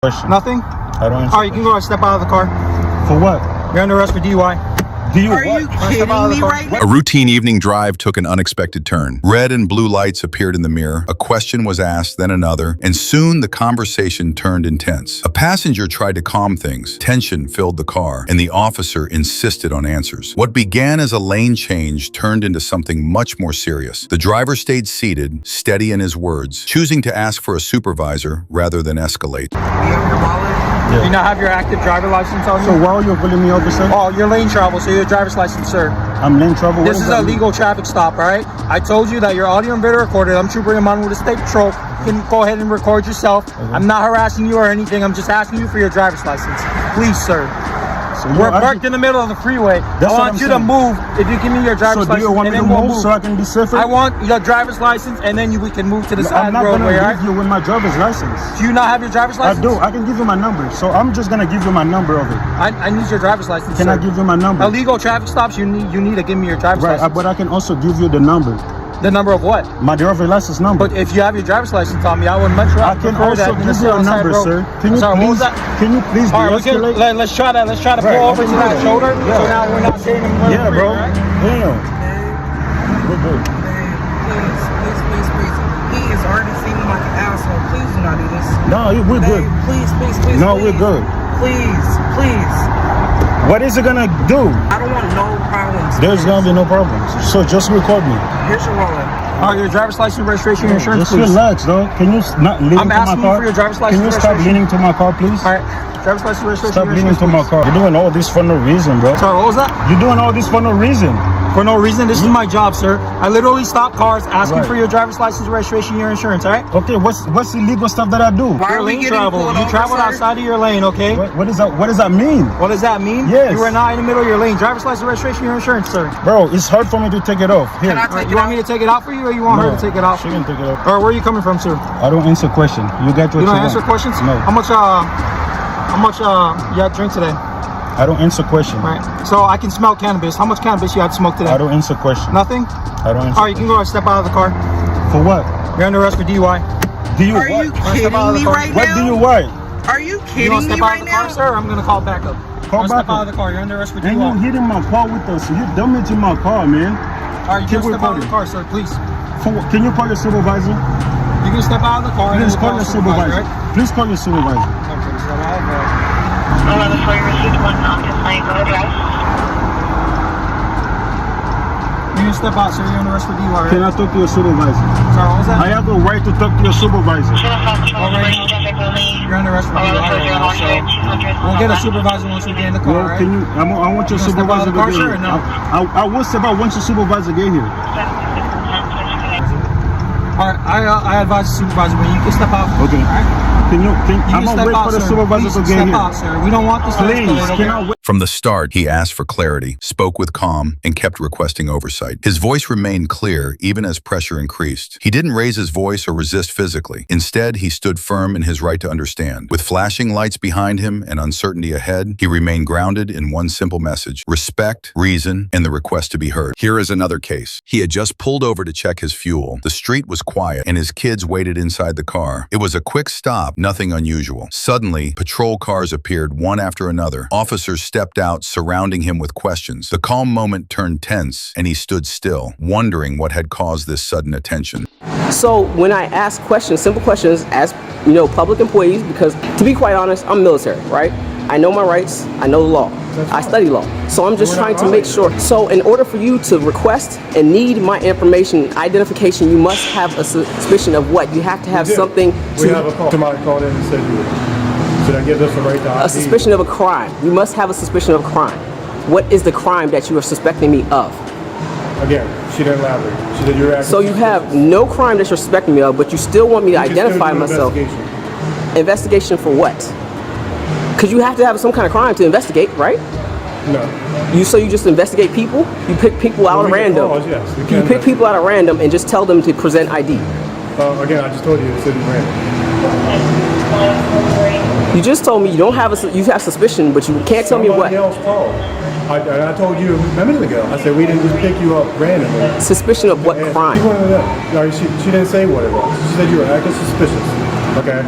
Question. Nothing? I don't answer. All right, you can go and step out of the car. For what? You're under arrest for DUI. Are you kidding me right now? A routine evening drive took an unexpected turn. Red and blue lights appeared in the mirror, a question was asked, then another, and soon the conversation turned intense. A passenger tried to calm things, tension filled the car, and the officer insisted on answers. What began as a lane change turned into something much more serious. The driver stayed seated, steady in his words, choosing to ask for a supervisor rather than escalate. You have your wallet? Yeah. Do you not have your active driver license on you? So why are you pulling me over, sir? Oh, you're lane travel, so you're driver's license, sir. I'm lane travel? This is a legal traffic stop, all right? I told you that your audio and video recorded. I'm Trooper Imman with the State Patrol. You can go ahead and record yourself. I'm not harassing you or anything. I'm just asking you for your driver's license. Please, sir. So we're parked in the middle of the freeway. I want you to move. If you give me your driver's license, so do you want me to move so I can be safer? I want your driver's license, and then we can move to the side of the roadway. I'm not going to leave you with my driver's license. Do you not have your driver's license? I do. I can give you my number. So I'm just going to give you my number of it. I need your driver's license, Can I give you my number? Illegal traffic stops, you need to give me your driver's license. Right, but I can also give you the number. The number of what? My driver's license number. But if you have your driver's license on me, I would much rather. I can also give you a number, sir. Can you please de-escalate? Let's try that. Let's try to pull over to that shoulder. Yeah. So now we're not saying him. Yeah, bro. Right? Damn. We're good. Please. He is already seeming like an asshole. Please do not do this. No, we're good. Please. No, we're good. Please. What is it gonna do? I don't want no problems. There's gonna be no problems. So just record me. Here's your wallet. Oh, your driver's license, registration, your insurance, just please. relax, though. Can you not lean I'm into my asking car? you for your driver's license. Can you stop leaning to my car, please? All right. Driver's license, registration, Stop leaning to my car. You're doing all this for no reason, bro. Sorry, what was that? You're doing all this for no reason. For no reason. This is my job, sir. I literally stop cars asking for your driver's license, registration, your insurance. All right? Okay. What's illegal stuff that I do? Why are we getting travel. pulled You over, traveled sir? outside of your lane, okay? What does that mean? What does that mean? Yes. You are not in the middle of your lane. Driver's license, registration, your insurance, sir. Bro, it's hard for me to take it off. Here. Can I take You want me to take it out for you, or you want her to take it out? She can take it off. Or where are you coming from, sir? I don't answer question. You got your. You don't answer questions? No. How much you had to drink today? I don't answer question. Right. So I can smell cannabis. How much cannabis you had to smoke today? I don't answer question. Nothing? I don't answer. All right, you can go and step out of the car. For what? You're under arrest for DUI. DUI? Are you kidding me right What now? DUI? Are you You want kidding to step me out right of the car, now? sir? I'm going to call back up. Call back Step out of the car. You're under arrest for And you DUI. hitting my car with us. You damaging my car, man. All right, you can step out of the car, sir, please. Can you call your supervisor? You can step out of the car. Please and call your supervisor. Right? Please call your supervisor. Okay, so I'll before you received one non-compliant, go ahead. You can step out, sir. You're under arrest for DUI, right? Can I talk to your supervisor? Sorry, what was that? I have a right to talk to your supervisor. You're under arrest for DUI. So we'll get a supervisor once we get in the car, Well, right? can you? I want your You gonna step out supervisor of the car, to get sir, here. or no? I will step out once your supervisor get here. All right, I advise the supervisor, but you can step out. Okay. All right? I'm You gonna wait for the supervisor to get step here. out, sir. We don't want this to Please, escalate, okay? can I wait? From the start, he asked for clarity, spoke with calm, and kept requesting oversight. His voice remained clear even as pressure increased. He didn't raise his voice or resist physically. Instead, he stood firm in his right to understand. With flashing lights behind him and uncertainty ahead, he remained grounded in one simple message: respect, reason, and the request to be heard. Here is another case. He had just pulled over to check his fuel. The street was quiet, and his kids waited inside the car. It was a quick stop, nothing unusual. Suddenly, patrol cars appeared one after another. Officers stepped out, surrounding him with questions. The calm moment turned tense, and he stood still, wondering what had caused this sudden attention. So when I ask questions, simple questions, as public employees, because to be quite honest, I'm military, right? I know my rights, I know the law, I study law. So I'm just trying to make sure. So in order for you to request and need my information, identification, you must have a suspicion of what? You have to have something to... We have a call. Somebody called in and said you would. So that gives us a right to ID. A suspicion of a crime. You must have a suspicion of a crime. What is the crime that you are suspecting me of? Again, she didn't elaborate. She said you're acting. So you have no crime that you're suspecting me of, but you still want me to identify myself. Investigation for what? Because you have to have some kind of crime to investigate, right? No. So you just investigate people? You pick people out at random? Calls, yes, You pick people out at random and just tell them to present ID? Again, I just told you it's random. You just told me you don't have you have suspicion, but you can't tell me what. Somebody else called. I told you a minute ago. I said we didn't just pick you up randomly. Suspicion of what crime? She didn't say what it was. She said you were acting suspicious. Okay.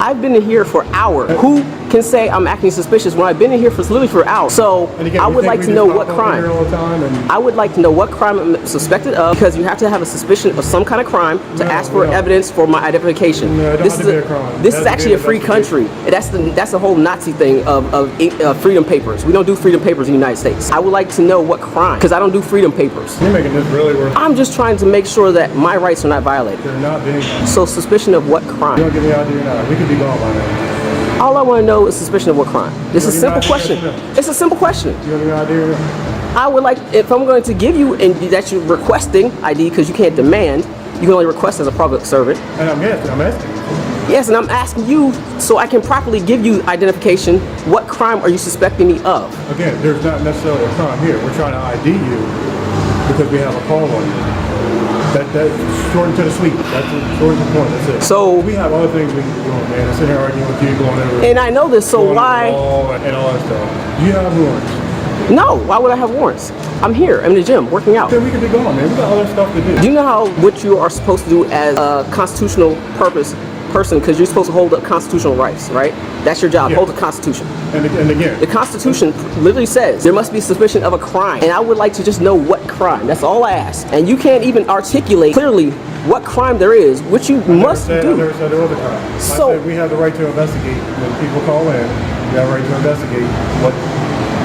I I've been in here for hours. Who can say I'm acting suspicious when I've been in here for literally for hours? So again, I would like to know what crime. I I would like to know what crime I'm suspected of, because you have to have a suspicion of some kind of crime to ask for evidence for my identification. No, it don't have to be a crime. This It is has to actually be a free country. That's the whole Nazi thing of freedom papers. We don't do freedom papers in the United States. I would like to know what crime, because I don't do freedom papers. You're making this really worse. I'm just trying to make sure that my rights are not violated. They're not being. So suspicion of what crime? You don't give me idea now. We could be gone by now. All I want to know is suspicion of what crime. This is a simple You question. don't even It's a simple question. You don't have any idea. I would like, if I'm going to give you, and that you're requesting ID, because you can't demand, you can only request as a public servant. And I'm asking. Yes, and I'm asking you so I can properly give you identification. What crime are you suspecting me of? Again, there's not necessarily a crime here. We're trying to ID you because we have a call on you. That's short and to the sweet. That's short and to the point. That's it. So we have other things we can do, man. I'm sitting here arguing with you, going over. And I know this, so why? And all that stuff. Do you have warrants? No, why would I have warrants? I'm here, I'm in the gym, working out. Then we could be gone, man. We got other stuff to do. Do you know how what you are supposed to do as a constitutional person, because you're supposed to hold up constitutional rights, right? That's your job, Yeah. hold the Constitution. And again, The Constitution literally says there must be suspicion of a crime, and I would like to just know what crime. That's all I ask. And you can't even articulate clearly what crime there is, which you must I do. never said there was a crime. So- I said we have the right to investigate. When people call in, we have the right to investigate what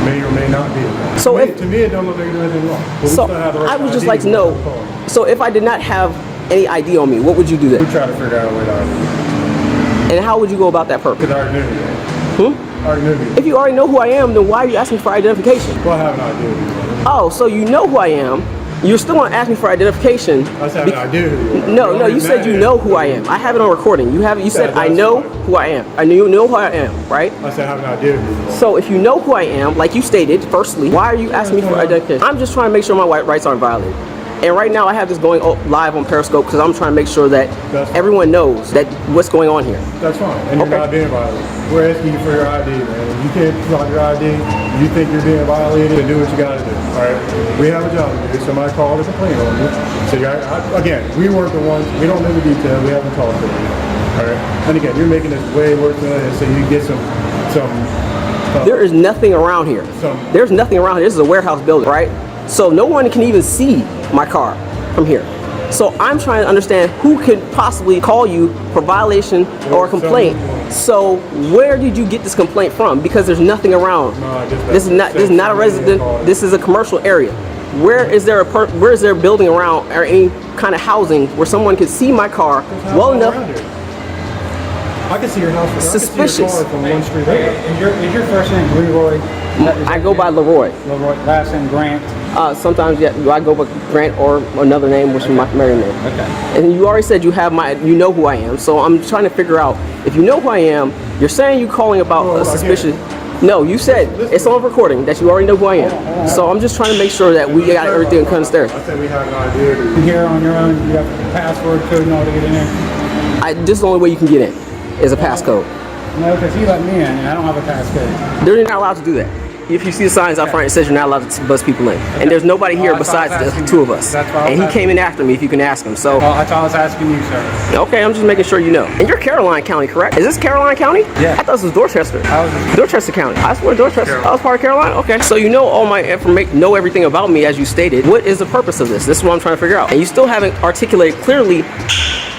may or may not be. So to me, it don't look like there's anything wrong. But we So still have the right I would just ID like to know, when people call. so if I did not have any ID on me, what would you do We then? try to figure out a way to argue. And how would you go about that purpose? Because I already knew you. I already knew you. If you already know who I am, then why are you asking for identification? Well, I have an idea who you Oh, so you know who I am. You're still going to ask me for identification. are. I said I have an idea who you are. No, you said you know who I am. I have it on recording. You said I know who I am. I know who I am, right? I said I have an idea who you are. So if you know who I am, like you stated, firstly, why are you asking me for identification? I'm just trying to make sure my rights aren't violated. And right now I have this going live on Periscope because I'm trying to make sure that That's fine. everyone knows that what's going on here. That's fine. And you're Okay. not being violated. We're asking you for your ID, man. You can't drop your ID. You think you're being violated, then do what you gotta do. Alright? We have a job to do. Somebody called to complain on you. So again, we weren't the ones, we don't know the detail, we haven't talked to you. Alright? And again, you're making this way worse than it is, so you get some There is nothing around here. There's nothing around here. This is a warehouse building, right? So no one can even see my car from here. So I'm trying to understand who could possibly call you for violation or complaint. So where did you get this complaint from? Because there's nothing around. This is not a resident. This is a commercial area. Where is there a building around or any kind of housing where someone could see my car well enough? I can see your house. Suspicious. I can see your car from one street over. Is your first name Leroy? I go by Leroy. Leroy. Last name Grant. Sometimes I go by Grant or another name, which is my married name. Okay. And you already said you know who I am. So I'm trying to figure out if you know who I am. You're saying you calling about a suspicious. No, you said it's on recording that you already know who I am. So I'm just trying to make sure that we got everything cut and stairs. I said we have no idea. Here on your own, you have a password code and all to get in there? This is the only way you can get in, is a passcode. No, because he let me in and I don't have a passcode. They're not allowed to do that. If you see the signs out front, it says you're not allowed to buzz people in. And there's nobody here besides the two of us. And he came in after me, if you can ask him. So, That's all I was asking you, sir. okay, I'm just making sure you know. And you're Caroline County, correct? Is this Caroline County? Yeah. I thought this was Dorchester. Dorchester County. I swear Dorchester. I was part of Caroline? Okay. So you know all my information, know everything about me as you stated. What is the purpose of this? This is what I'm trying to figure out. And you still haven't articulated clearly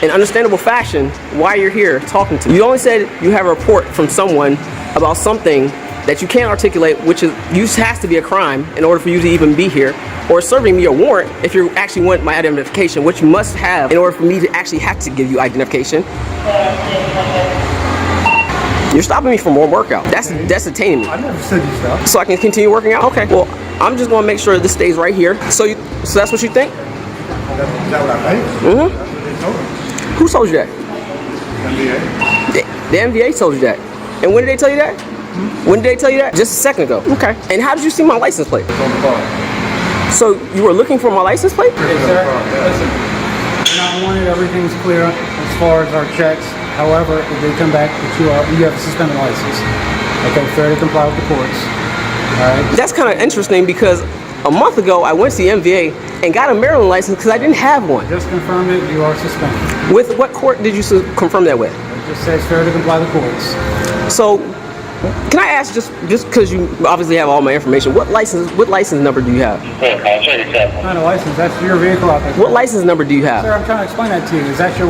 in understandable fashion why you're here talking to me. You only said you have a report from someone about something that you can't articulate, which has to be a crime in order for you to even be here, or serving me a warrant if you actually want my identification, which you must have in order for me to actually have to give you identification. You're stopping me from more workout. That's detaining me. I never said you stopped. So I can continue working out? Okay, well, I'm just gonna make sure this stays right here. So that's what you think? Is that what I think? Mm-hmm. That's what they told me. Who told you that? NBA. The MVA told you that. And when did they tell you that? When did they tell you that? Just a second ago. Okay. And how did you see my license plate? It's on the car. So you were looking for my license plate? Hey, sir, listen. You're not wanted, everything's clear as far as our checks. However, if they come back that you have a suspended license, okay, fair to comply with the courts. All right. That's kind of interesting because a month ago I went to the MVA and got a Maryland license because I didn't have one. Just confirmed it, you are suspended. With what court did you confirm that with? Just says fair to comply with the courts. So, can I ask, just because you obviously have all my information, what license number do you have? Not a license. That's your vehicle out there. What license number do you have? Sir, I'm trying to explain that to you. Is that your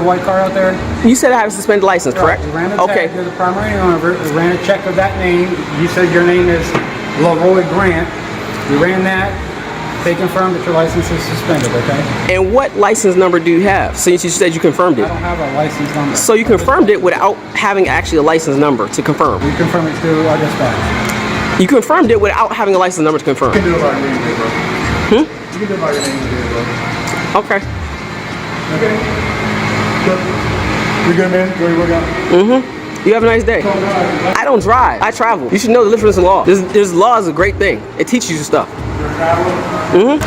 white car out there? You said I have a suspended license, correct? Right. We ran the tag. Okay. You're the primary owner. We ran a check of that name. You said your name is Leroy Grant. We ran that. They confirmed that your license is suspended, okay? And what license number do you have? Since you said you confirmed I it. don't have a license number. So you confirmed it without having actually a license number to confirm. We confirmed it through our dispatch. You confirmed it without having a license number to confirm. You can do it by your name, bro. You can do it by your name, bro. Okay. Okay. Good. You good, man? Go work out. You have a nice day. I don't drive. I travel. You should know the difference in law. There's law is a great thing. It teaches you stuff.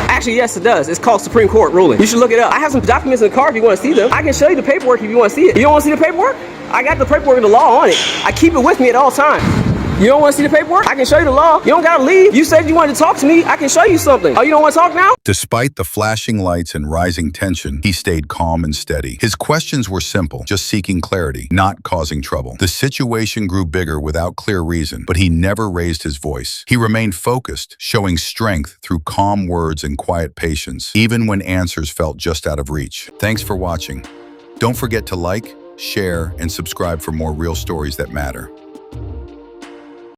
Actually, yes, it does. It's called Supreme Court ruling. You should look it up. I have some documents in the car if you want to see them. I can show you the paperwork if you want to see it. You don't want to see the paperwork? I got the paperwork and the law on it. I keep it with me at all times. You don't want to see the paperwork? I can show you the law. You don't gotta leave. You said you wanted to talk to me. I can show you something. Oh, you don't want to talk now? Despite the flashing lights and rising tension, he stayed calm and steady. His questions were simple, just seeking clarity, not causing trouble. The situation grew bigger without clear reason, but he never raised his voice. He remained focused, showing strength through calm words and quiet patience, even when answers felt just out of reach. Thanks for watching. Don't forget to like, share, and subscribe for more real stories that matter.